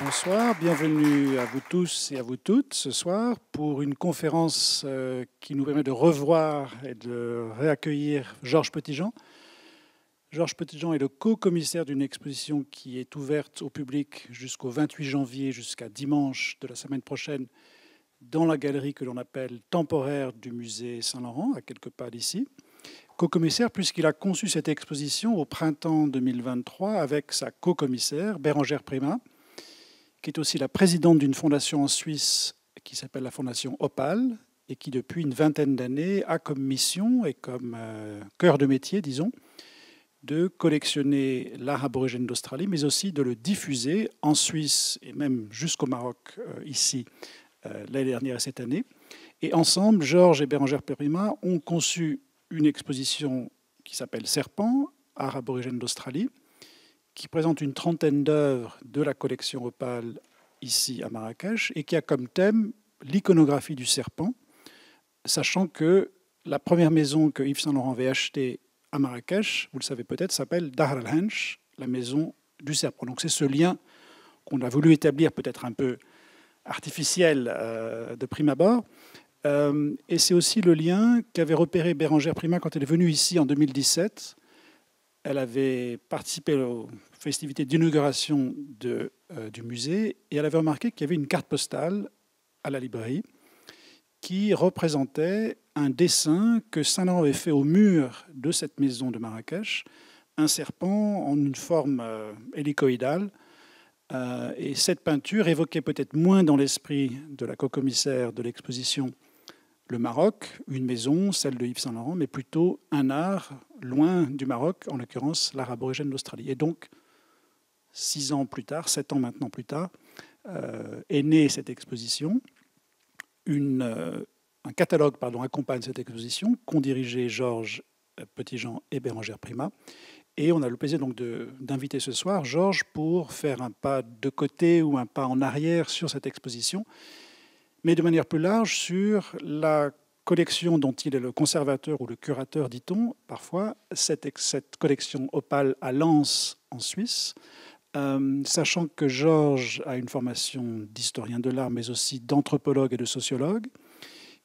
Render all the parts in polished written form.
Bonsoir, bienvenue à vous tous et à vous toutes ce soir pour une conférence qui nous permet de revoir et de réaccueillir Georges Petitjean. Georges Petitjean est le co-commissaire d'une exposition qui est ouverte au public jusqu'au 28 janvier, jusqu'à dimanche de la semaine prochaine, dans la galerie que l'on appelle temporaire du musée Saint-Laurent, à quelques pas d'ici. Co-commissaire puisqu'il a conçu cette exposition au printemps 2023 avec sa co-commissaire Bérangère Prima, qui est aussi la présidente d'une fondation en Suisse qui s'appelle la Fondation Opal, et qui depuis une vingtaine d'années a comme mission et comme cœur de métier, disons, de collectionner l'art aborigène d'Australie, mais aussi de le diffuser en Suisse et même jusqu'au Maroc, ici, l'année dernière et cette année. Et ensemble, Georges et Bérangère Prima ont conçu une exposition qui s'appelle Serpent, art aborigène d'Australie, qui présente une trentaine d'œuvres de la collection Opal ici à Marrakech et qui a comme thème l'iconographie du serpent, sachant que la première maison que Yves Saint Laurent avait achetée à Marrakech, vous le savez peut-être, s'appelle Dar al-Hench, la maison du serpent. Donc c'est ce lien qu'on a voulu établir, peut-être un peu artificiel de prime abord, et c'est aussi le lien qu'avait repéré Bérangère Prima quand elle est venue ici en 2017. Elle avait participé aux festivités d'inauguration du musée et elle avait remarqué qu'il y avait une carte postale à la librairie qui représentait un dessin que Saint-Laurent avait fait au mur de cette maison de Marrakech, un serpent en une forme hélicoïdale. Et cette peinture évoquait peut-être moins dans l'esprit de la co-commissaire de l'exposition le Maroc, une maison, celle de Yves Saint-Laurent, mais plutôt un art loin du Maroc, en l'occurrence l'art aborigène d'Australie. Et donc, 6 ans plus tard, 7 ans maintenant plus tard, est née cette exposition. Un catalogue accompagne cette exposition, qu'ont dirigé Georges Petitjean et Bérangère Prima. Et on a le plaisir donc d'inviter ce soir Georges pour faire un pas de côté ou un pas en arrière sur cette exposition, mais de manière plus large sur la collection dont il est le conservateur ou le curateur, dit-on, parfois, cette collection Opal à Lens, en Suisse, sachant que Georges a une formation d'historien de l'art, mais aussi d'anthropologue et de sociologue,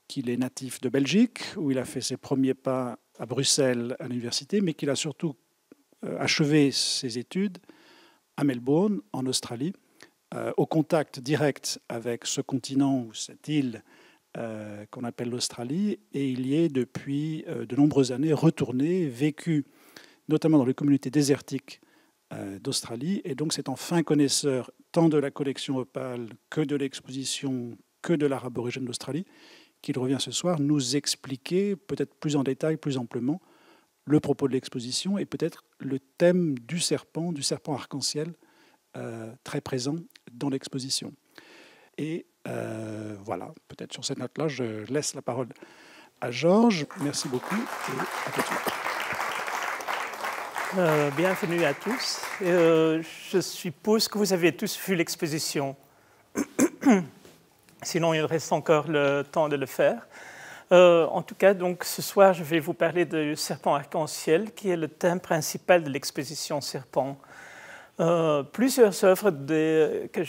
qu'il est natif de Belgique, où il a fait ses premiers pas à Bruxelles, à l'université, mais qu'il a surtout achevé ses études à Melbourne, en Australie, au contact direct avec ce continent ou cette île qu'on appelle l'Australie, et il y est depuis de nombreuses années retourné, vécu notamment dans les communautés désertiques d'Australie, et donc c'est en fin connaisseur tant de la collection Opal que de l'exposition, que de l'art aborigène d'Australie, qu'il revient ce soir nous expliquer, peut-être plus en détail, plus amplement, le propos de l'exposition et peut-être le thème du serpent arc-en-ciel, très présent dans l'exposition. Et voilà, peut-être sur cette note-là, je laisse la parole à Georges. Merci beaucoup et à tout de suite. Bienvenue à tous. Je suppose que vous avez tous vu l'exposition. Sinon, il reste encore le temps de le faire. En tout cas, donc, ce soir, je vais vous parler du serpent arc-en-ciel, qui est le thème principal de l'exposition Serpent. Plusieurs œuvres que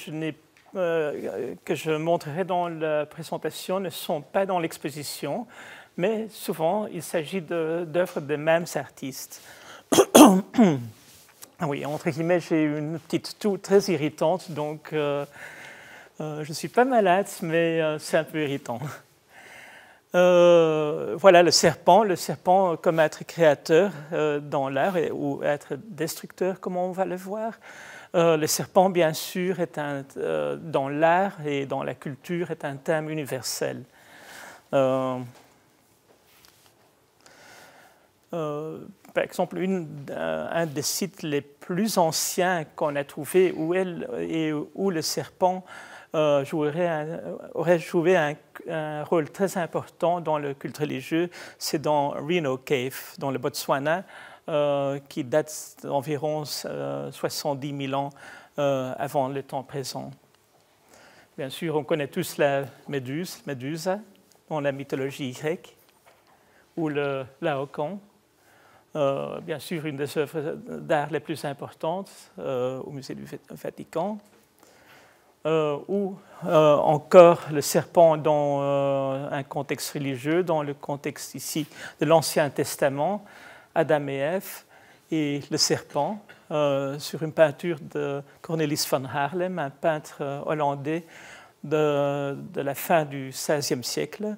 je montrerai dans la présentation ne sont pas dans l'exposition, mais souvent, il s'agit d'œuvres des mêmes artistes. Oui, entre guillemets, j'ai une petite toux très irritante, donc je ne suis pas malade, mais c'est un peu irritant. Voilà le serpent comme être créateur dans l'art ou être destructeur, comme on va le voir. Le serpent, bien sûr, dans l'art et dans la culture, est un thème universel. Par exemple, un des sites les plus anciens qu'on a trouvé où le serpent aurait joué un rôle très important dans le culte religieux, c'est dans Reno Cave, dans le Botswana, qui date d'environ 70 000 ans avant le temps présent. Bien sûr, on connaît tous la Médusa, dans la mythologie grecque, ou le Laocoon. Bien sûr, une des œuvres d'art les plus importantes au musée du Vatican. ou encore le serpent dans un contexte religieux, dans le contexte ici de l'Ancien Testament, Adam et Ève et le serpent, sur une peinture de Cornelis van Haarlem, un peintre hollandais de la fin du XVIe siècle.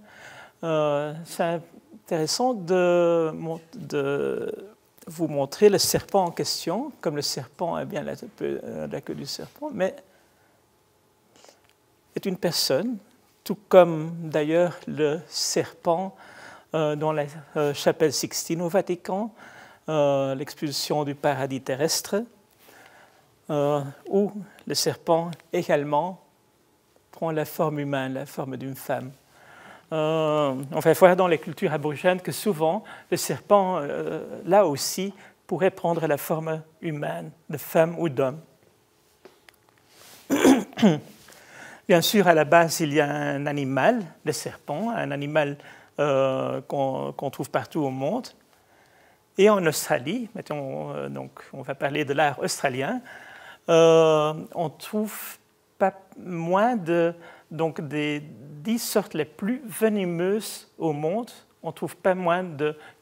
C'est intéressant de vous montrer le serpent en question, comme le serpent a bien la queue du serpent, mais est une personne, tout comme d'ailleurs le serpent dans la chapelle Sixtine au Vatican, l'expulsion du paradis terrestre, où le serpent également prend la forme humaine, la forme d'une femme. On va voir dans les cultures aborigènes que souvent le serpent, là aussi, pourrait prendre la forme humaine, de femme ou d'homme. Bien sûr, à la base, il y a un animal, le serpent, un animal qu'on trouve partout au monde. Et en Australie, mettons, donc on va parler de l'art australien, on trouve pas moins donc des 10 sortes les plus venimeuses au monde. On ne trouve pas moins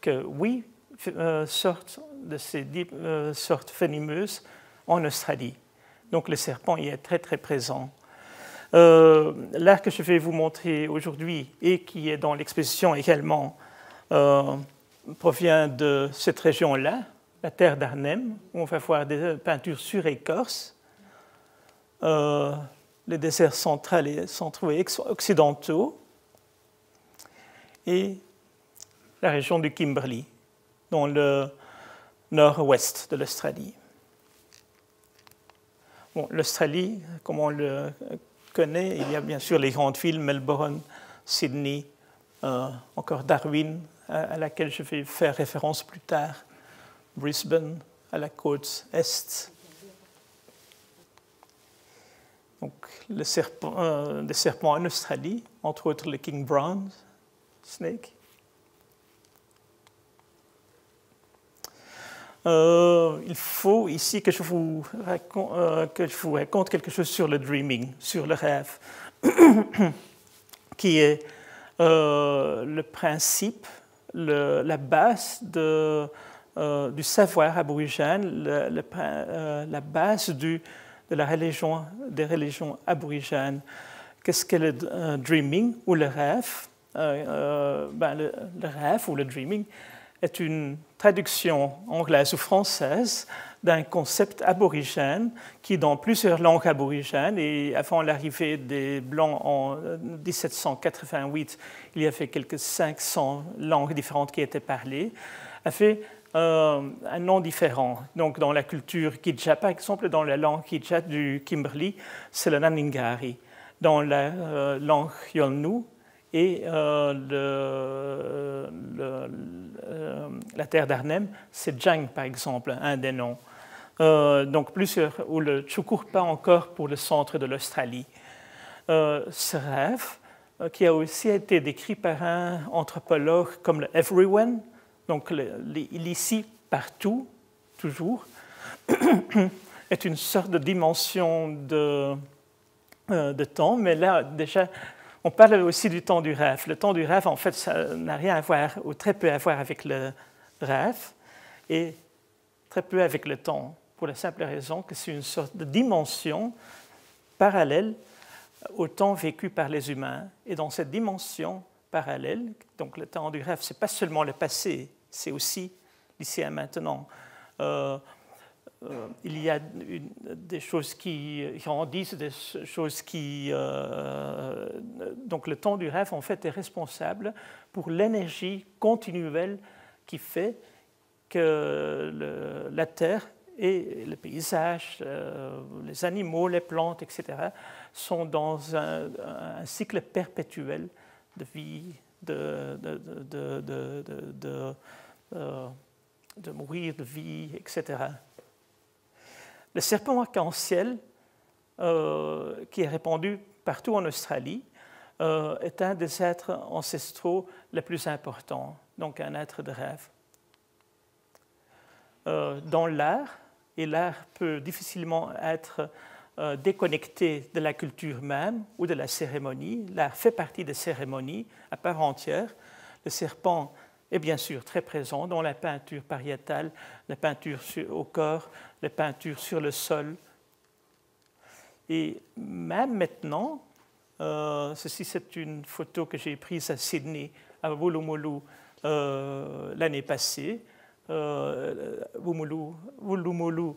que 8 sortes de ces 10 sortes venimeuses en Australie. Donc le serpent y est très très présent. L'art que je vais vous montrer aujourd'hui et qui est dans l'exposition également provient de cette région-là, la terre d'Arnhem, où on va voir des peintures sur écorce, les déserts centraux et occidentaux, et la région du Kimberley, dans le nord-ouest de l'Australie. Bon, l'Australie, comme on le connaît, il y a bien sûr les grandes villes, Melbourne, Sydney, encore Darwin, à laquelle je vais faire référence plus tard, Brisbane, à la côte est. Donc, les serpents en Australie, entre autres le King Brown Snake. Il faut ici que je vous raconte quelque chose sur le dreaming, sur le rêve, qui est le principe, la base du savoir aborigène, la base des religions aborigènes. Qu'est-ce qu'est le dreaming ou le rêve? Le rêve ou le dreaming est une traduction anglaise ou française d'un concept aborigène qui, dans plusieurs langues aborigènes, et avant l'arrivée des Blancs en 1788, il y avait quelques 500 langues différentes qui étaient parlées, a fait un nom différent. Donc, dans la culture Kidja, par exemple, dans la langue Kidja du Kimberley, c'est le Naningari. Dans la langue Yolnu et la terre d'Arnhem, c'est Djang, par exemple, un des noms. Donc, plusieurs, ou le Chukurpa encore pour le centre de l'Australie. Ce rêve, qui a aussi été décrit par un anthropologue comme le Everyone, donc l'ici partout, toujours, est une sorte de dimension de temps, mais là, déjà, on parle aussi du temps du rêve. Le temps du rêve, en fait, ça n'a rien à voir, ou très peu à voir avec le rêve, et très peu avec le temps, pour la simple raison que c'est une sorte de dimension parallèle au temps vécu par les humains. Et dans cette dimension parallèle, donc le temps du rêve, ce n'est pas seulement le passé, c'est aussi l'ici et maintenant. Il y a des choses qui grandissent, des choses qui... donc le temps du rêve, en fait, est responsable pour l'énergie continuelle qui fait que la Terre et le paysage, les animaux, les plantes, etc., sont dans un cycle perpétuel de vie, de mourir, de vie, etc. Le serpent arc-en-ciel, qui est répandu partout en Australie, est un des êtres ancestraux les plus importants, donc un être de rêve. Dans l'art, et l'art peut difficilement être déconnecté de la culture même ou de la cérémonie. L'art fait partie des cérémonies à part entière. Le serpent est bien sûr très présent dans la peinture pariétale, la peinture au corps, les peintures sur le sol. Et même maintenant, ceci c'est une photo que j'ai prise à Sydney, à Woolloomooloo, l'année passée. Woolloomooloo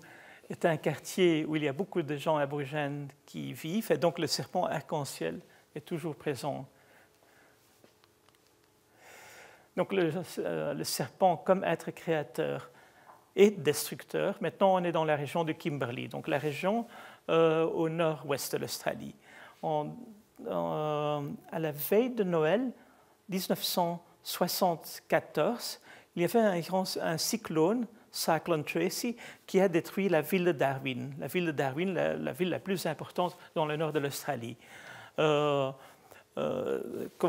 est un quartier où il y a beaucoup de gens aborigènes qui vivent, et donc le serpent arc-en-ciel est toujours présent. Donc le serpent comme être créateur et destructeur. Maintenant, on est dans la région de Kimberley, donc la région au nord-ouest de l'Australie. À la veille de Noël 1974, il y avait un cyclone, Cyclone Tracy, qui a détruit la ville de Darwin. La ville de Darwin, la ville la plus importante dans le nord de l'Australie. Comme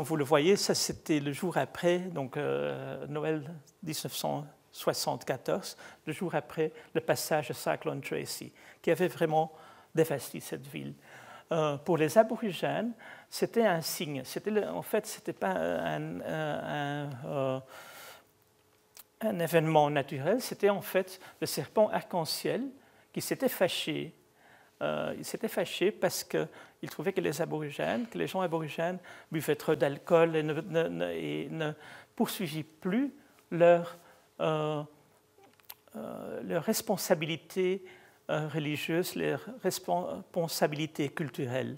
vous le voyez, ça c'était le jour après, donc Noël 1974, le jour après le passage de Cyclone Tracy, qui avait vraiment dévasté cette ville. Pour les aborigènes, c'était un signe. En fait, ce n'était pas un événement naturel, c'était en fait le serpent arc-en-ciel qui s'était fâché. Il s'était fâché parce qu'il trouvait que les gens aborigènes buvaient trop d'alcool et ne poursuivaient plus leur responsabilité religieuse, leur responsabilité culturelle.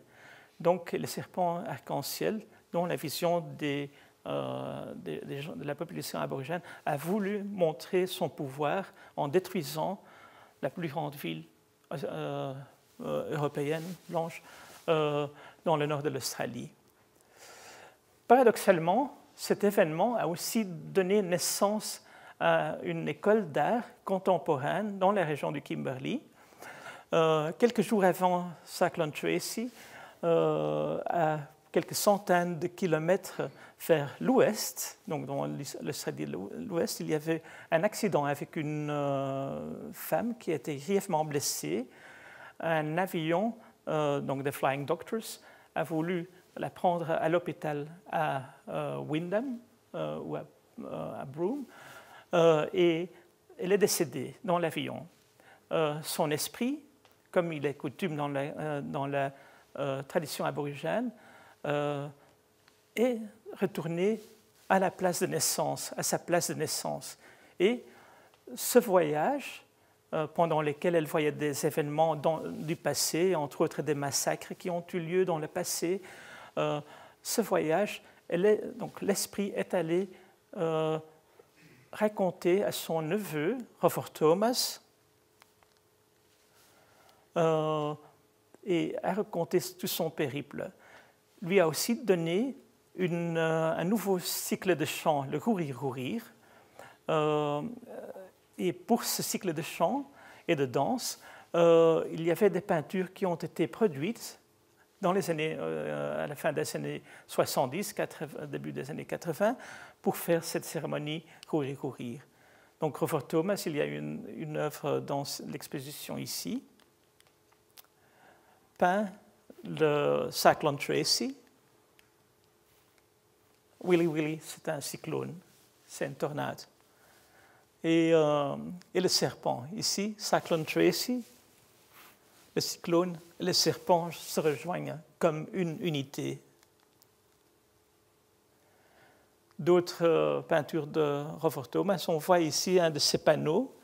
Donc, le serpent arc-en-ciel, dont la vision de la population aborigène, a voulu montrer son pouvoir en détruisant la plus grande ville européenne, blanche, dans le nord de l'Australie. Paradoxalement, cet événement a aussi donné naissance à une école d'art contemporaine dans la région du Kimberley. Quelques jours avant Cyclone Tracy, à quelques centaines de kilomètres vers l'ouest, donc dans l'Australie de l'ouest, il y avait un accident avec une femme qui a été grièvement blessée. Un avion, donc des Flying Doctors, a voulu la prendre à l'hôpital à Wyndham ou à Broome, et elle est décédée dans l'avion. Son esprit, comme il est coutume dans la tradition aborigène, est retourné à la place de naissance, à sa place de naissance. Et ce voyage, pendant lequel elle voyait des événements du passé, entre autres des massacres qui ont eu lieu dans le passé, ce voyage, donc l'esprit est allé raconter à son neveu, Robert Thomas, et a raconté tout son périple. Lui a aussi donné un nouveau cycle de chant, le Rourir-Rourir. Et pour ce cycle de chant et de danse, il y avait des peintures qui ont été produites à la fin des années 70, début des années 80, pour faire cette cérémonie Rourir-Rourir. Donc, Robert Thomas, il y a une œuvre dans l'exposition ici, peint le Cyclone Tracy. Willy Willy, c'est un cyclone, c'est une tornade. Et le serpent, ici, Cyclone Tracy, le cyclone et le serpent se rejoignent comme une unité. D'autres peintures de Robert Thomas, on voit ici un de ces panneaux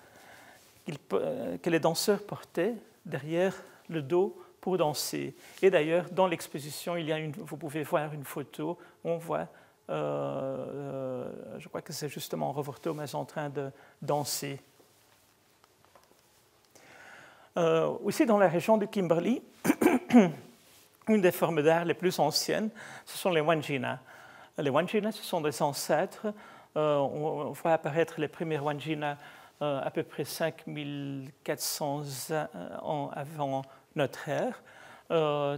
que les danseurs portaient derrière le dos pour danser. Et d'ailleurs, dans l'exposition, vous pouvez voir une photo, on voit, je crois que c'est justement Robert Thomas en train de danser. Aussi dans la région de Kimberley, une des formes d'art les plus anciennes, ce sont les Wandjina. Les Wandjina, ce sont des ancêtres. On voit apparaître les premiers Wandjina à peu près 5400 ans avant notre ère.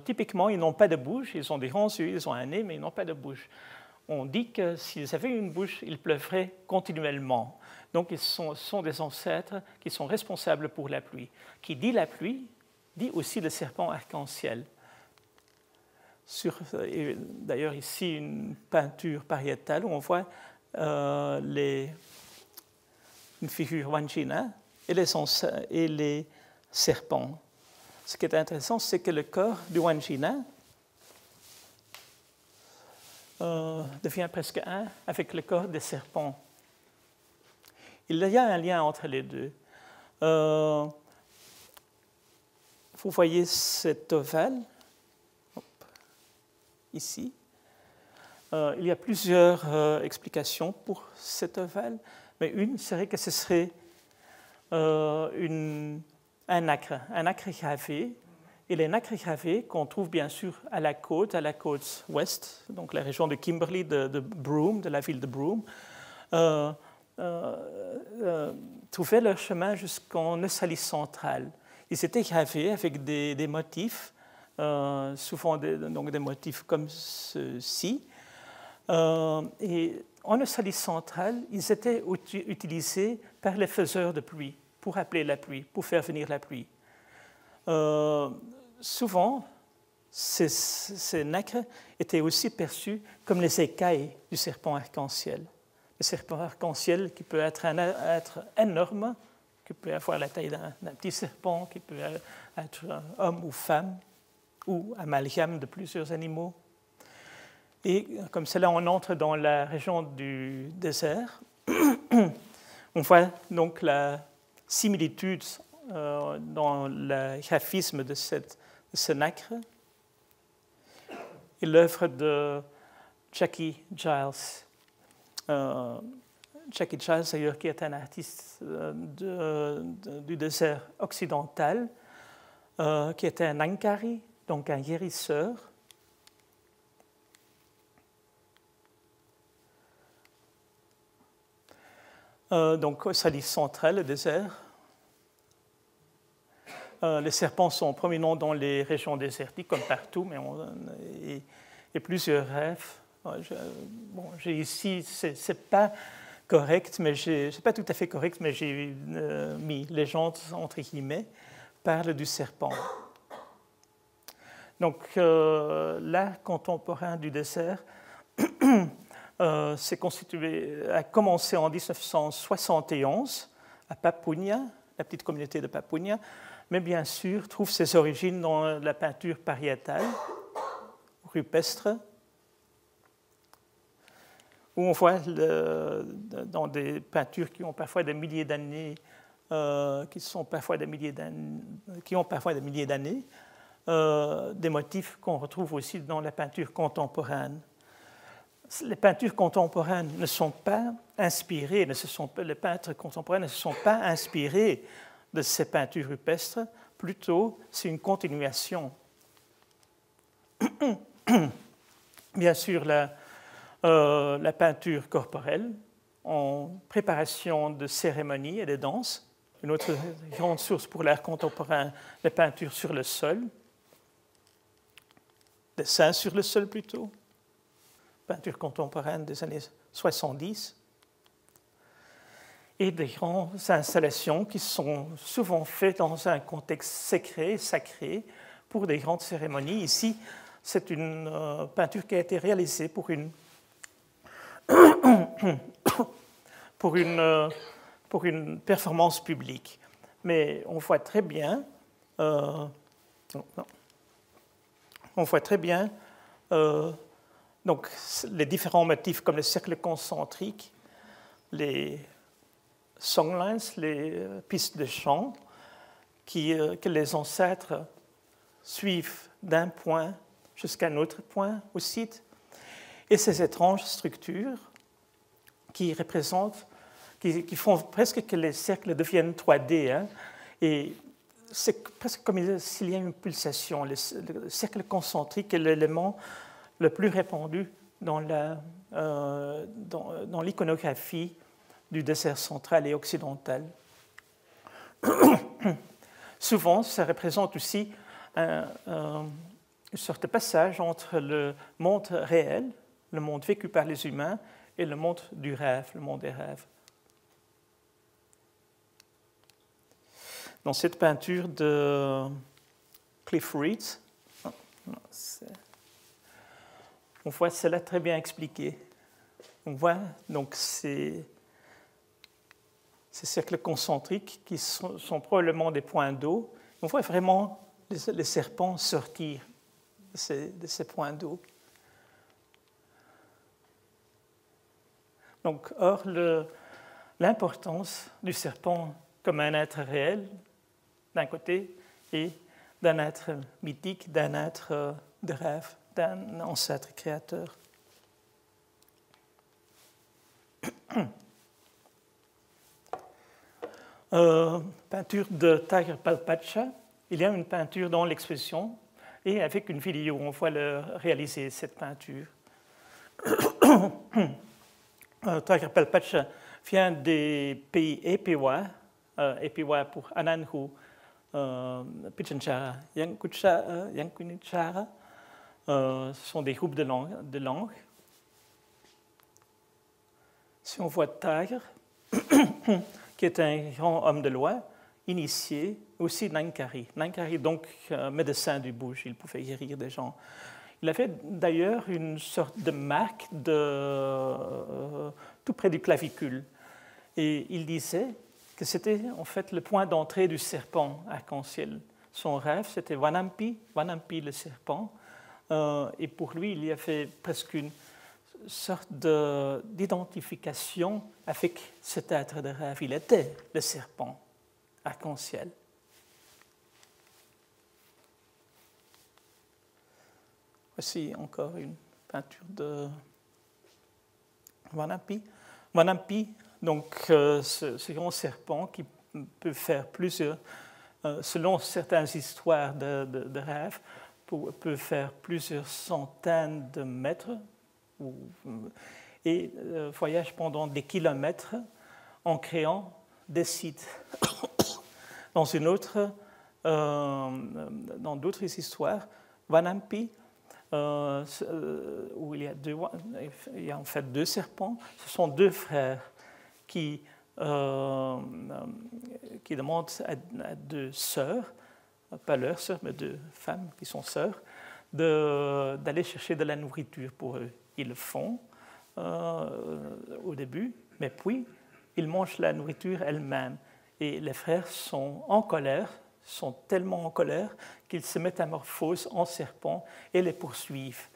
Typiquement, ils n'ont pas de bouche, ils ont des grands yeux, ils ont un nez, mais ils n'ont pas de bouche. On dit que s'ils avaient une bouche, ils pleuvraient continuellement. Donc, ils sont des ancêtres qui sont responsables pour la pluie. Qui dit la pluie dit aussi le serpent arc-en-ciel. D'ailleurs, ici, une peinture pariétale où on voit une figure Wandjina et les serpents. Ce qui est intéressant, c'est que le corps du Wandjina devient presque un avec le corps des serpents. Il y a un lien entre les deux. Vous voyez cet ovale, ici. Il y a plusieurs explications pour cet ovale, mais une serait que ce serait un nacre gravé. Et les nacres gravés qu'on trouve bien sûr à la côte ouest, donc la région de Kimberley, de Broome, de la ville de Broome, trouvaient leur chemin jusqu'en Australie centrale. Ils étaient gravés avec des motifs, souvent donc des motifs comme ceci. Et en Australie centrale, ils étaient utilisés par les faiseurs de pluie pour appeler la pluie, pour faire venir la pluie. Souvent, ces nacres étaient aussi perçus comme les écailles du serpent arc-en-ciel. Le serpent arc-en-ciel qui peut être énorme, qui peut avoir la taille d'un petit serpent, qui peut être homme ou femme, ou amalgame de plusieurs animaux. Et comme cela, on entre dans la région du désert. On voit donc la similitude dans le graphisme de ce nacre et l'œuvre de Jackie Giles. Jackie Giles, d'ailleurs, qui est un artiste du désert occidental, qui était un Angkari, donc un guérisseur. Donc, Australie centrale, le désert. Les serpents sont prominents dans les régions désertiques, comme partout, et plusieurs rêves. J'ai ici, c'est pas correct, mais c'est pas tout à fait correct, mais j'ai mis légende entre guillemets, parle du serpent. Donc, l'art contemporain du désert a commencé en 1971 à Papunya, la petite communauté de Papunya, mais bien sûr trouve ses origines dans la peinture pariétale, rupestre, où on voit dans des peintures qui ont parfois des milliers d'années, qui ont parfois des milliers d'années, des motifs qu'on retrouve aussi dans la peinture contemporaine. Les peintures contemporaines ne sont pas inspirées, les peintres contemporains ne se sont pas inspirés de ces peintures rupestres, plutôt c'est une continuation. Bien sûr, la peinture corporelle en préparation de cérémonies et de danses. Une autre grande source pour l'art contemporain, les peintures sur le sol, dessins sur le sol plutôt, peinture contemporaine des années 70, et des grandes installations qui sont souvent faites dans un contexte sacré, pour des grandes cérémonies. Ici, c'est une peinture qui a été réalisée pour une performance publique. Mais on voit très bien, donc, les différents motifs comme le cercle concentrique, les songlines, les pistes de chant, que les ancêtres suivent d'un point jusqu'à un autre point au site, et ces étranges structures qui font presque que les cercles deviennent 3D. Hein, et c'est presque comme s'il y a une pulsation. Le cercle concentrique est l'élément le plus répandu dans l'iconographie du désert central et occidental. Souvent, ça représente aussi une sorte de passage entre le monde réel, le monde vécu par les humains, et le monde du rêve, le monde des rêves. Dans cette peinture de Cliff Reed. On voit cela très bien expliqué. On voit donc ces cercles concentriques qui sont probablement des points d'eau. On voit vraiment les serpents sortir de ces points d'eau. Donc, or, l'importance du serpent comme un être réel, d'un côté, et d'un être mythique, d'un être de rêve, d'un ancêtre créateur. Peinture de Tiger Palpacha. Il y a une peinture dans l'exposition et avec une vidéo, on voit réaliser cette peinture. Tiger Palpacha vient des pays Epiwa, Epiwa pour Ananhu, Pichanchara, Yankunichara. Ce sont des groupes de langues. Si on voit Tiger, qui est un grand homme de loi, initié, aussi Nankari. Nankari, donc médecin du bouge, il pouvait guérir des gens. Il avait d'ailleurs une sorte de marque tout près du clavicule. Et il disait que c'était en fait le point d'entrée du serpent arc-en-ciel. Son rêve, c'était Vanampi, Vanampi le serpent. Et pour lui, il y avait presque une sorte d'identification avec cet être de rêve. Il était le serpent arc-en-ciel. Voici encore une peinture de Vanampi. Vanampi, donc ce grand serpent qui peut faire plusieurs, selon certaines histoires de rêve, peut faire plusieurs centaines de mètres et voyage pendant des kilomètres en créant des sites. Dans d'autres histoires, Vanampi, où il y a en fait deux serpents, ce sont deux frères qui demandent à deux sœurs, pas leurs sœurs, mais deux femmes qui sont sœurs, d'aller chercher de la nourriture pour eux. Ils le font au début, mais puis ils mangent la nourriture elle-même. Et les frères sont en colère, sont tellement en colère qu'ils se métamorphosent en serpents et les poursuivent.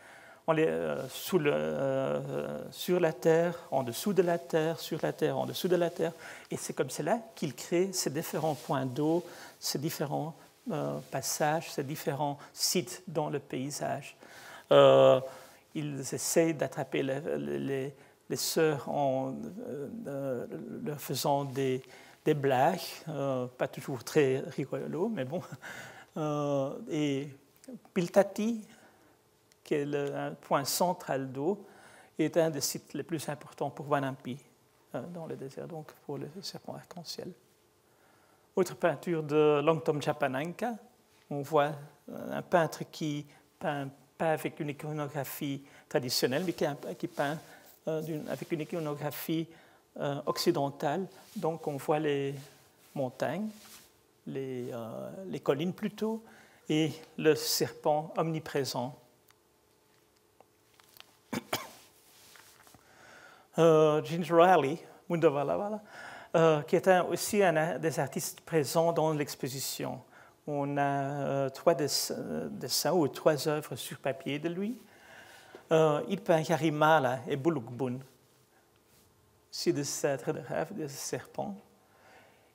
Sur la terre, en dessous de la terre, sur la terre, en dessous de la terre. Et c'est comme cela qu'ils créent ces différents points d'eau, ces différents passages, ces différents sites dans le paysage. Ils essayent d'attraper les sœurs en leur faisant des blagues, pas toujours très rigolo, mais bon. Et Piltati, qui est un point central d'eau, est un des sites les plus importants pour Vanampi dans le désert, donc pour le serpent arc-en-ciel. Autre peinture de Longtom Chapananka, on voit un peintre qui peint pas avec une iconographie traditionnelle, mais qui peint avec une iconographie occidentale. Donc on voit les montagnes, les collines plutôt, et le serpent omniprésent. Ginger Riley, Mundavala, qui est aussi un des artistes présents dans l'exposition. On a 3 dessins ou 3 œuvres sur papier de lui. Il peint Yarimala et Bulukbun, c'est des êtres de rêve, des serpents.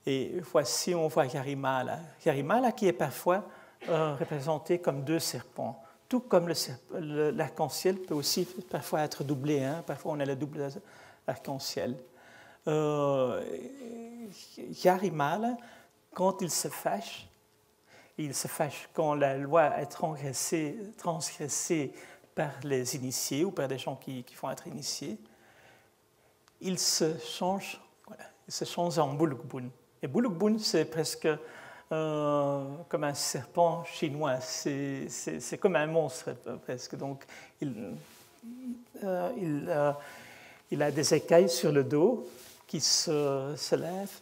Et voici, on voit Yarimala. Yarimala qui est parfois représenté comme 2 serpents. Tout comme l'arc-en-ciel peut aussi parfois être doublé. Hein? Parfois, on a le double arc-en-ciel. Yarimala, quand il se fâche quand la loi est transgressée par les initiés ou par des gens qui vont être initiés. Il se change en Bulukbun. Et Bulukbun, c'est presque comme un serpent chinois. C'est comme un monstre, presque. Donc, il a des écailles sur le dos qui se lèvent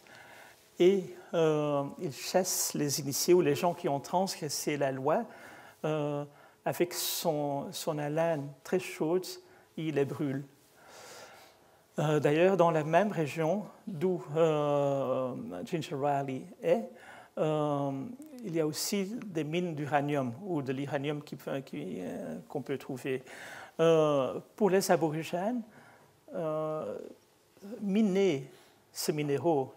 et il chasse les initiés ou les gens qui ont transgressé la loi avec son haleine très chaude, il les brûle. D'ailleurs, dans la même région d'où Ginger Raleigh est, il y a aussi des mines d'uranium ou de l'uranium qu'on peut trouver. Pour les aborigènes, miner ces minéraux,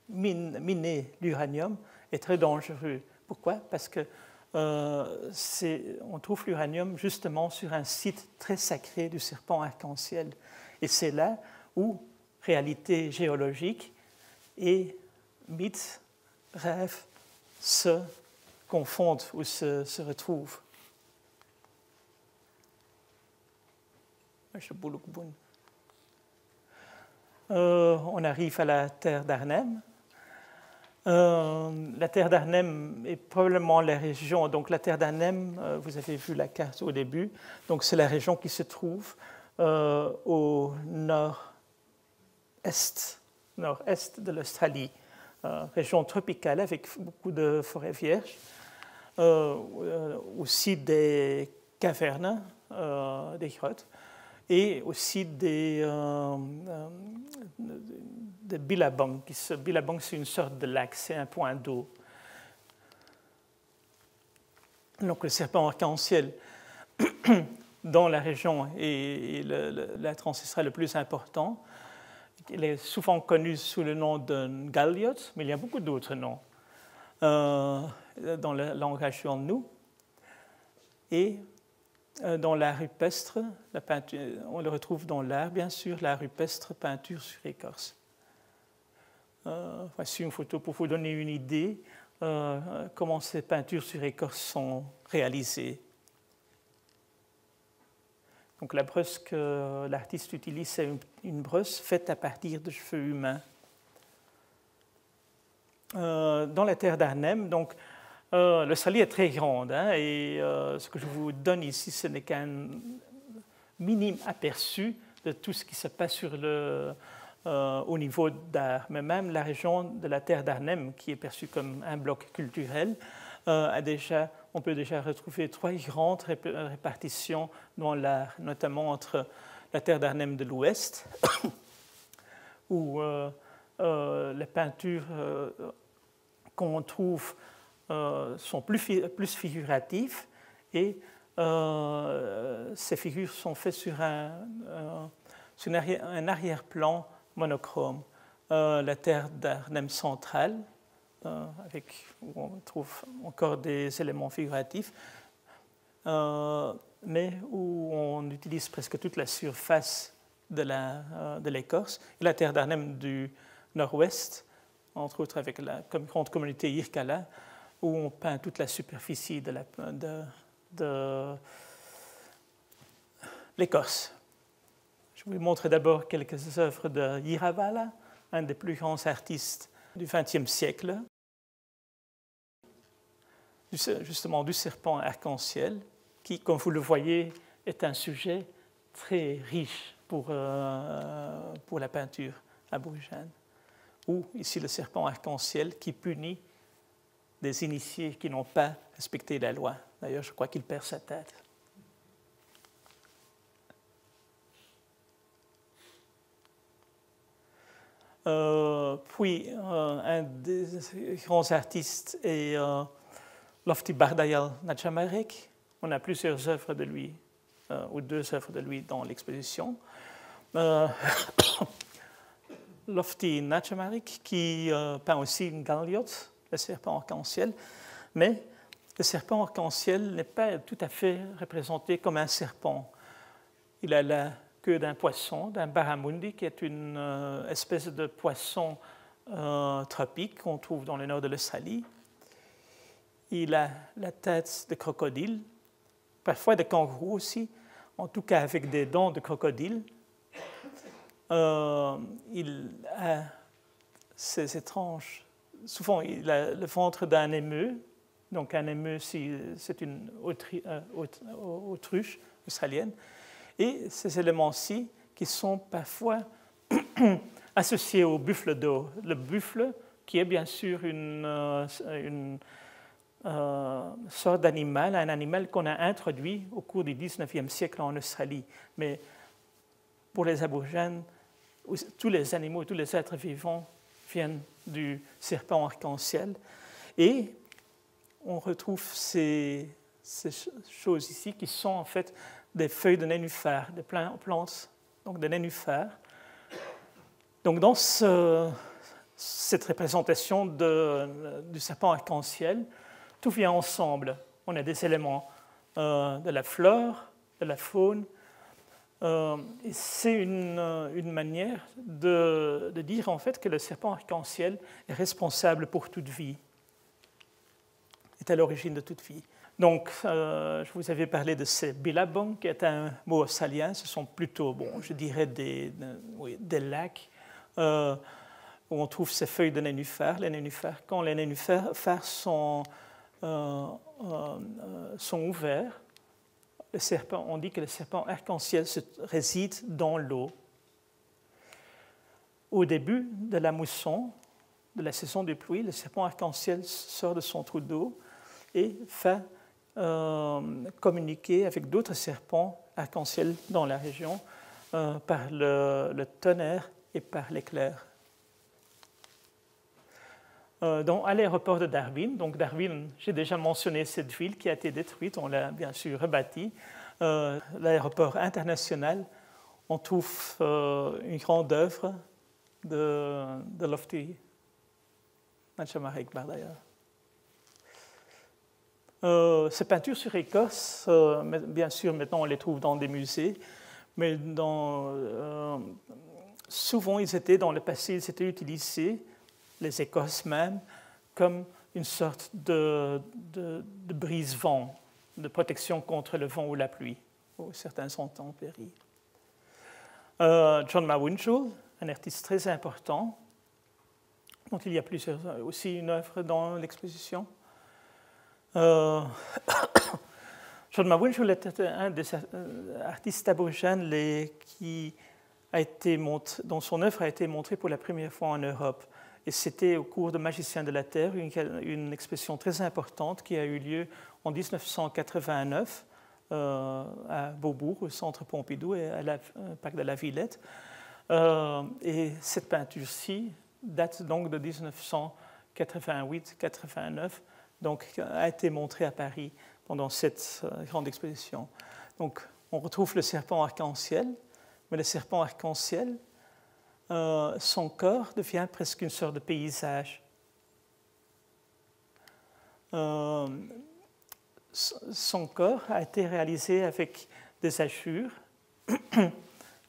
miner l'uranium est très dangereux. Pourquoi? Parce que on trouve l'uranium justement sur un site très sacré du serpent arc-en-ciel. Et c'est là où réalité géologique et mythe, rêve se confondent ou se retrouvent. On arrive à la terre d'Arnhem. La terre d'Arnhem est probablement la région. Donc la terre d'Arnhem, vous avez vu la carte au début. Donc c'est la région qui se trouve au nord-est de l'Australie, région tropicale avec beaucoup de forêts vierges, aussi des cavernes, des grottes, et aussi des billabongs. Billabong, c'est une sorte de lac, c'est un point d'eau. Donc le serpent arc-en-ciel dans la région est l'être ancestral le plus important. Il est souvent connu sous le nom de Ngaliot, mais il y a beaucoup d'autres noms dans le langage nous. Et dans l'art rupestre, la peinture, on le retrouve dans l'art, bien sûr, l'art rupestre, peinture sur écorce. Voici une photo pour vous donner une idée comment ces peintures sur écorce sont réalisées. Donc la brosse que l'artiste utilise, c'est une brosse faite à partir de cheveux humains. Dans la terre d'Arnhem, donc l'Australie est très grande, hein, et ce que je vous donne ici, ce n'est qu'un minime aperçu de tout ce qui se passe au niveau d'art. Mais même la région de la terre d'Arnhem, qui est perçue comme un bloc culturel, on peut déjà retrouver 3 grandes répartitions dans l'art, notamment entre la terre d'Arnhem de l'Ouest, où les peintures qu'on trouve sont plus figuratives, et ces figures sont faites sur un arrière-plan monochrome. La terre d'Arnhem centrale, où on trouve encore des éléments figuratifs, mais où on utilise presque toute la surface de l'écorce, et la terre d'Arnhem du nord-ouest, entre autres avec la grande communauté Yirkala, où on peint toute la superficie de l'écorce. Je vous montre d'abord quelques œuvres de Yiravala, un des plus grands artistes du XXe siècle, justement du serpent arc-en-ciel, qui, comme vous le voyez, est un sujet très riche pour la peinture aborigène. Ou ici le serpent arc-en-ciel qui punit des initiés qui n'ont pas respecté la loi. D'ailleurs, je crois qu'il perd sa tête. Puis, un des grands artistes est Lofty Bardayal Nachamarek. On a plusieurs œuvres de lui, ou 2 œuvres de lui dans l'exposition. Lofty Nachamarek, qui peint aussi Ngaliot, le serpent arc-en-ciel, mais le serpent arc-en-ciel n'est pas tout à fait représenté comme un serpent. Il a la queue d'un poisson, d'un barramundi, qui est une espèce de poisson tropique qu'on trouve dans le nord de l'Australie. Il a la tête de crocodile, parfois de kangourou aussi, en tout cas avec des dents de crocodile. Il a ces étranges. Souvent, il a le ventre d'un émeu. Donc, un émeu, c'est une autruche australienne. Et ces éléments-ci, qui sont parfois associés au buffle d'eau. Le buffle qui est bien sûr une sorte d'animal, un animal qu'on a introduit au cours du 19e siècle en Australie. Mais pour les aborigènes, tous les animaux, tous les êtres vivants viennent du serpent arc-en-ciel. Et on retrouve ces choses ici qui sont en fait des feuilles de nénuphar, des plantes donc de nénuphar. Donc dans cette représentation du serpent arc-en-ciel, tout vient ensemble. On a des éléments de la flore, de la faune. Et c'est une manière de dire en fait que le serpent arc-en-ciel est responsable pour toute vie, est à l'origine de toute vie. Donc, je vous avais parlé de ces billabong, qui est un mot australien. Ce sont plutôt, je dirais, des lacs où on trouve ces feuilles de nénuphar. Les nénuphars, quand les nénuphars sont ouverts, on dit que le serpent arc-en-ciel réside dans l'eau. Au début de la mousson, de la saison des pluies, le serpent arc-en-ciel sort de son trou d'eau et fait communiquer avec d'autres serpents arc-en-ciel dans la région par le tonnerre et par l'éclair. À l'aéroport de Darwin, donc Darwin, j'ai déjà mentionné cette ville qui a été détruite, on l'a bien sûr rebâtie. L'aéroport international, on trouve une grande œuvre de Lofty Natchamar Ekbar d'ailleurs. Ces peintures sur écorce, bien sûr, maintenant on les trouve dans des musées, mais souvent dans le passé, ils étaient utilisés, les écorces même, comme une sorte de brise-vent, de protection contre le vent ou la pluie, ou certains intempéries. John Mawuntjul, un artiste très important, dont il y a aussi une œuvre dans l'exposition. John Mawuntjul était un des artistes aborigènes dont son œuvre a été montrée pour la première fois en Europe. Et c'était au cours de Magiciens de la Terre, une exposition très importante qui a eu lieu en 1989 à Beaubourg, au Centre Pompidou et au Parc de la Villette. Et cette peinture-ci date donc de 1988-89, donc a été montrée à Paris pendant cette grande exposition. Donc on retrouve le serpent arc-en-ciel, mais le serpent arc-en-ciel, son corps devient presque une sorte de paysage. Son corps a été réalisé avec des hachures,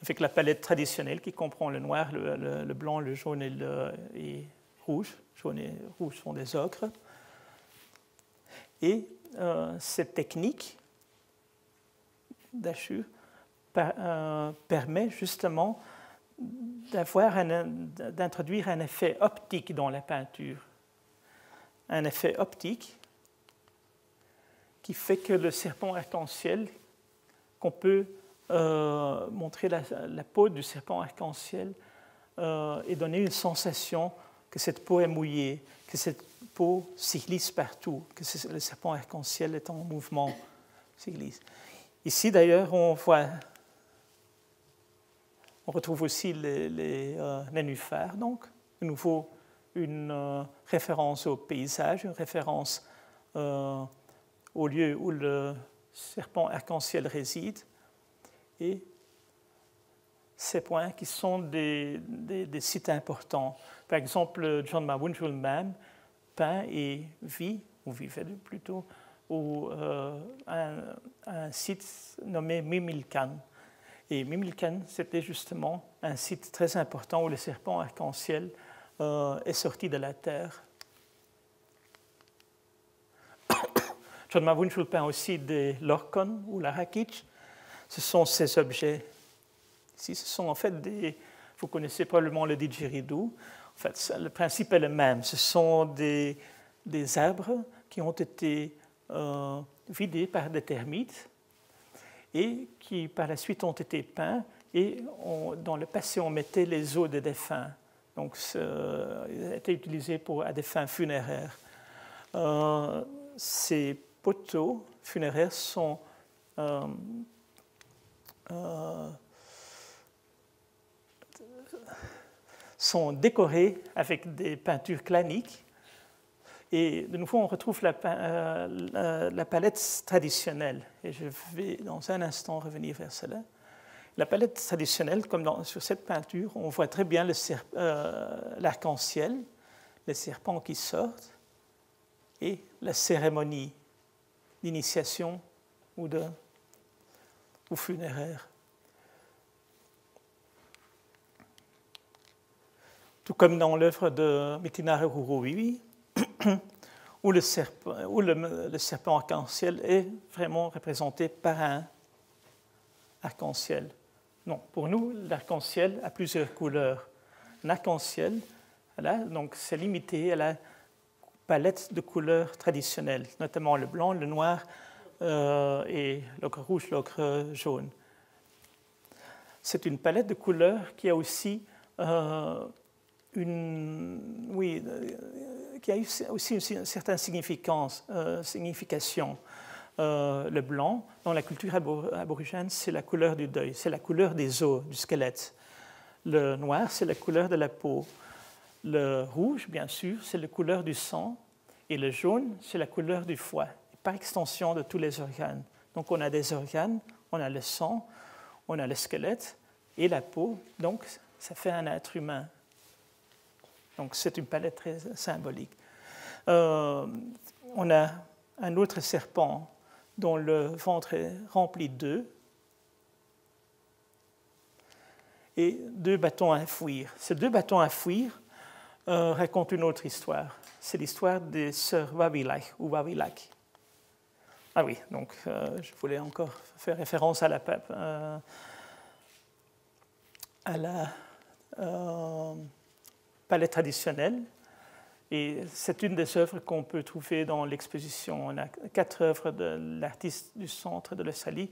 avec la palette traditionnelle qui comprend le noir, le blanc, le jaune et rouge. Jaune et rouge sont des ocres. Et cette technique d'hachure permet justement d'introduire un effet optique dans la peinture. Un effet optique qui fait que le serpent arc-en-ciel, qu'on peut montrer la peau du serpent arc-en-ciel et donner une sensation que cette peau est mouillée, que cette peau s'y glisse partout, que le serpent arc-en-ciel est en mouvement, s'y glisse. Ici d'ailleurs, on retrouve aussi les nénuphars, donc, de nouveau une référence au paysage, une référence au lieu où le serpent arc-en-ciel réside, et ces points qui sont des sites importants. Par exemple, John Mawuntjul même peint et vivait plutôt, un site nommé Mimilkan. Et Mimilkan, c'était justement un site très important où le serpent arc-en-ciel est sorti de la terre. John Mawuntjul peint aussi des lorcon ou larakich. Ce sont ces objets. Ici, ce sont en fait vous connaissez probablement le didgeridoo. En fait, le principe est le même. Ce sont des arbres qui ont été vidés par des termites et qui par la suite ont été peints, et dans le passé on mettait les os des défunts Donc, il a été utilisé à des fins funéraires. Ces poteaux funéraires sont décorés avec des peintures claniques. Et de nouveau, on retrouve la palette traditionnelle. Et je vais dans un instant revenir vers cela. La palette traditionnelle, comme sur cette peinture, on voit très bien l'arc-en-ciel, les serpents qui sortent, et la cérémonie d'initiation ou funéraire. Tout comme dans l'œuvre de Mitinari Ruruiwi, où le serpent arc-en-ciel est vraiment représenté par un arc-en-ciel. Non, pour nous, l'arc-en-ciel a plusieurs couleurs. Un arc-en-ciel, donc c'est limité à la palette de couleurs traditionnelles, notamment le blanc, le noir et l'ocre rouge, l'ocre jaune. C'est une palette de couleurs qui a aussi qui a aussi une certaine signification. Le blanc, dans la culture aborigène, c'est la couleur du deuil, c'est la couleur des os, du squelette. Le noir, c'est la couleur de la peau. Le rouge, bien sûr, c'est la couleur du sang. Et le jaune, c'est la couleur du foie, par extension de tous les organes. Donc on a des organes, on a le sang, on a le squelette et la peau. Donc ça fait un être humain. Donc c'est une palette très symbolique. On a un autre serpent dont le ventre est rempli d'œufs et 2 bâtons à fuir. Ces 2 bâtons à fuir racontent une autre histoire. C'est l'histoire des sœurs Wawilac ou Wawilac. Ah oui, donc je voulais encore faire référence à la palette traditionnelle. Et c'est une des œuvres qu'on peut trouver dans l'exposition. On a 4 œuvres de l'artiste du centre de l'Australie,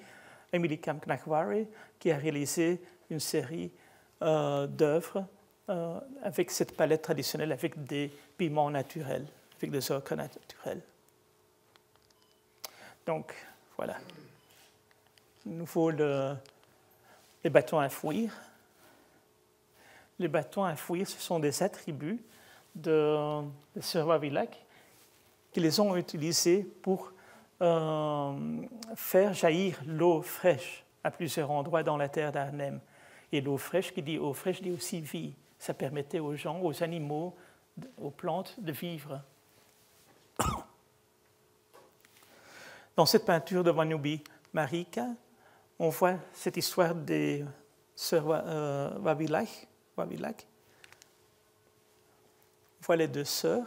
Emily Kamknakwari, qui a réalisé une série d'œuvres avec cette palette traditionnelle, avec des pigments naturels, avec des ocres naturels. Donc, voilà. De nouveau, les bâtons à fuir. Les bâtons à fuir, ce sont des attributs de Sœur Wawilac qui les ont utilisés pour faire jaillir l'eau fraîche à plusieurs endroits dans la terre d'Arnhem. Et l'eau fraîche, qui dit eau fraîche, dit aussi vie. Ça permettait aux gens, aux animaux, aux plantes de vivre. Dans cette peinture de Wanubi Marika, on voit cette histoire des sœurs Wawilac. On voit les 2 sœurs,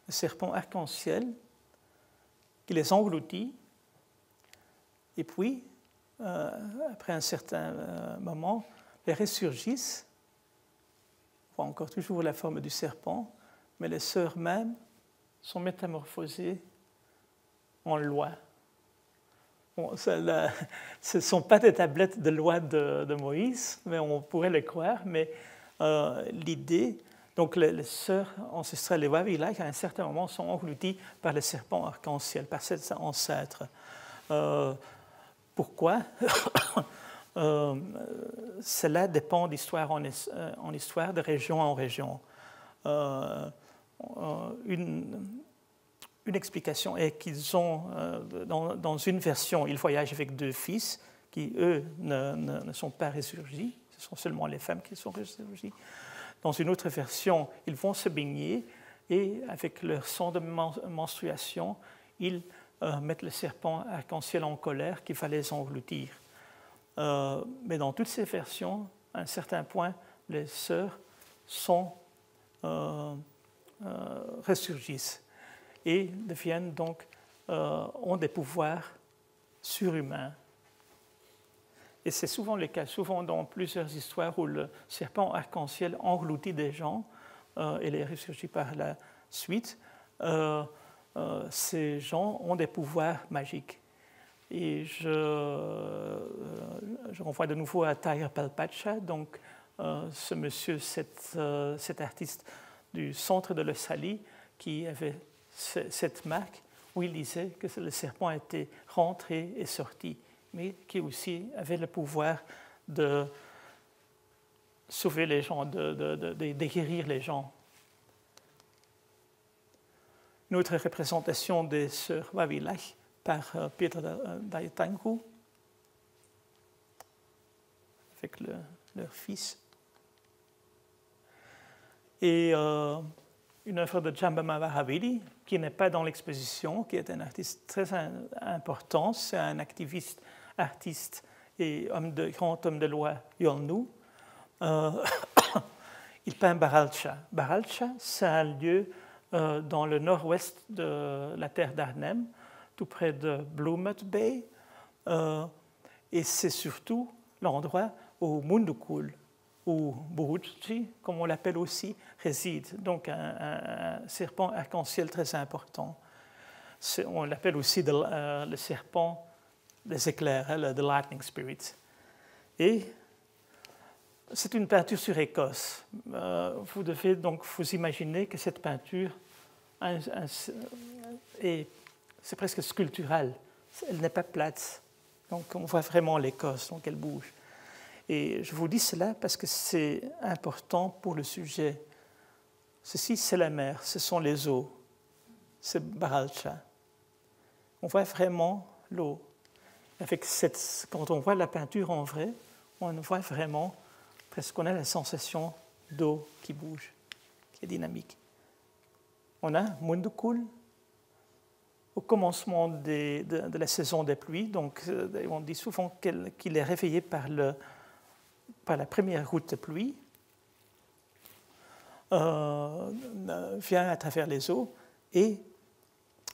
le serpent arc-en-ciel qui les engloutit, et puis, après un certain moment, les ressurgissent. On voit encore toujours la forme du serpent, mais les sœurs mêmes sont métamorphosées en lois. Bon, ce ne sont pas des tablettes de loi de Moïse, mais on pourrait le croire, mais l'idée... Donc les sœurs ancestrales, les Wawilac, à un certain moment, sont englouties par le serpent arc-en-ciel, par cet ancêtre. Pourquoi? Cela dépend d'histoire en histoire, de région en région. Une explication est qu'ils ont, dans une version, ils voyagent avec 2 fils qui, eux, ne sont pas ressurgis. Ce sont seulement les femmes qui sont ressurgies. Dans une autre version, ils vont se baigner et avec leur sang de menstruation, ils mettent le serpent arc-en-ciel en colère qui va les engloutir. Mais dans toutes ces versions, à un certain point, les sœurs ressurgissent et deviennent donc, ont des pouvoirs surhumains. Et c'est souvent le cas, souvent dans plusieurs histoires où le serpent arc-en-ciel engloutit des gens et les ressurgit par la suite. Ces gens ont des pouvoirs magiques. Et je renvoie de nouveau à Tahir Palpacha, donc ce monsieur, cet artiste du centre de l'Australie, qui avait cette marque où il disait que le serpent était rentré et sorti, mais qui aussi avait le pouvoir de sauver les gens, de guérir les gens. Une autre représentation des sœurs Wavilach par Peter Daitanghu, avec leur fils. Et une œuvre de Jambama Vahavidi, qui n'est pas dans l'exposition, qui est un artiste très important, c'est un activiste, artiste et grand homme de loi Yolnu. Il peint Baralcha. Baralcha, c'est un lieu dans le nord-ouest de la terre d'Arnhem, tout près de Blue Bay, et c'est surtout l'endroit où Mundukul, ou Buruji, comme on l'appelle aussi, réside. Donc un serpent arc-en-ciel très important. On l'appelle aussi le serpent des éclairs, the lightning spirit. Et c'est une peinture sur écosse. Vous devez donc vous imaginer que cette peinture c'est presque sculptural. Elle n'est pas plate. Donc on voit vraiment l'écosse, donc elle bouge. Et je vous dis cela parce que c'est important pour le sujet. Ceci, c'est la mer, ce sont les eaux. C'est Baralcha. On voit vraiment l'eau. Quand on voit la peinture en vrai, on voit vraiment, presque on a la sensation d'eau qui bouge, qui est dynamique. On a Mundukul au commencement de la saison des pluies. Donc, on dit souvent qu'il est réveillé par la première goutte de pluie, vient à travers les eaux et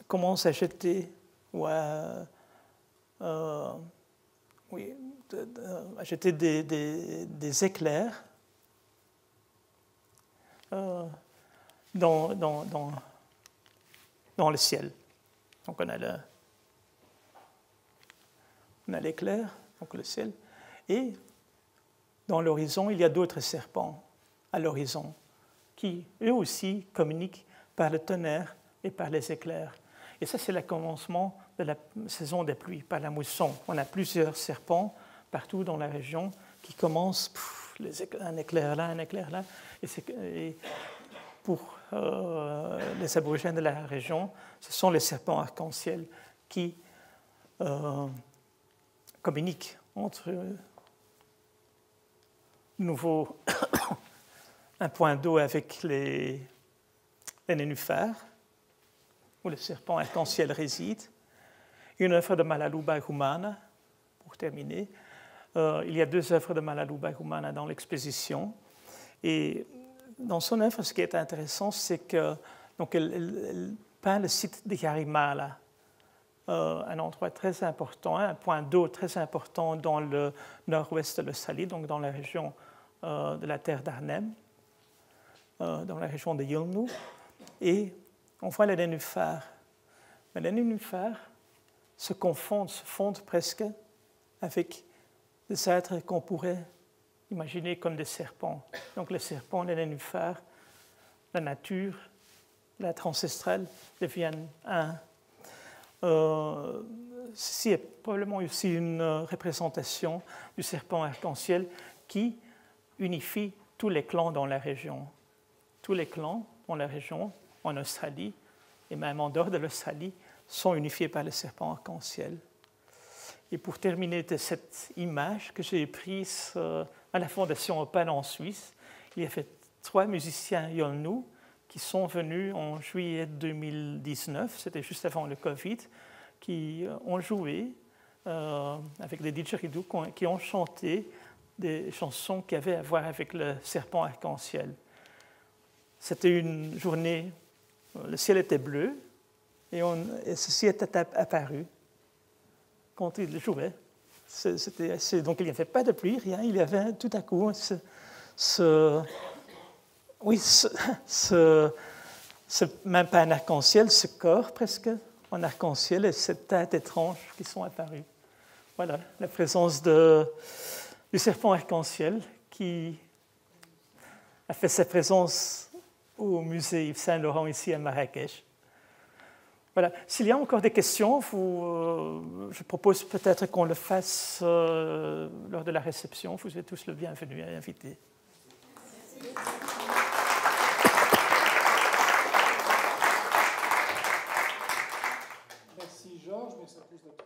commence à jeter à jeter des éclairs dans le ciel. Donc on a l'éclair, donc le ciel, et dans l'horizon, il y a d'autres serpents à l'horizon qui, eux aussi, communiquent par le tonnerre et par les éclairs. Et ça, c'est le commencement de la saison des pluies, par la mousson. On a plusieurs serpents partout dans la région qui commencent, un éclair là, et pour les aborigènes de la région, ce sont les serpents arc-en-ciel qui communiquent entre nouveau un point d'eau avec les nénuphars, où le serpent arc-en-ciel réside. Une œuvre de Malaluba Humana, pour terminer. Il y a 2 œuvres de Malaluba Humana dans l'exposition. Et dans son œuvre, ce qui est intéressant, c'est que donc elle peint le site de Yarimala, un endroit très important, un point d'eau très important dans le nord-ouest de l'Australie, donc dans la région de la terre d'Arnhem, dans la région de Yolnu. Et on voit les nénuphars. Mais les nénuphars se fondent presque avec des êtres qu'on pourrait imaginer comme des serpents. Donc les serpents, les nénuphars, la nature, l'être ancestral deviennent un. Ceci est probablement aussi une représentation du serpent arc-en-ciel qui unifie tous les clans dans la région. Tous les clans dans la région, en Australie, et même en dehors de l'Australie, sont unifiés par le serpent arc-en-ciel. Et pour terminer de cette image que j'ai prise à la Fondation Opal en Suisse, il y avait 3 musiciens Yolnu qui sont venus en juillet 2019, c'était juste avant le Covid, qui ont joué avec des didgeridoo qui ont chanté des chansons qui avaient à voir avec le serpent arc-en-ciel. C'était une journée, le ciel était bleu, et ceci était apparu quand il jouait. Donc il n'y avait pas de pluie, rien, il y avait tout à coup même pas un arc-en-ciel, ce corps presque en arc-en-ciel et cette tête étrange qui sont apparues. Voilà, la présence du serpent arc-en-ciel qui a fait sa présence au musée Yves Saint-Laurent ici à Marrakech. Voilà. S'il y a encore des questions, je propose peut-être qu'on le fasse lors de la réception. Vous êtes tous le bienvenu et invités. Merci Georges, mais ça pose notre...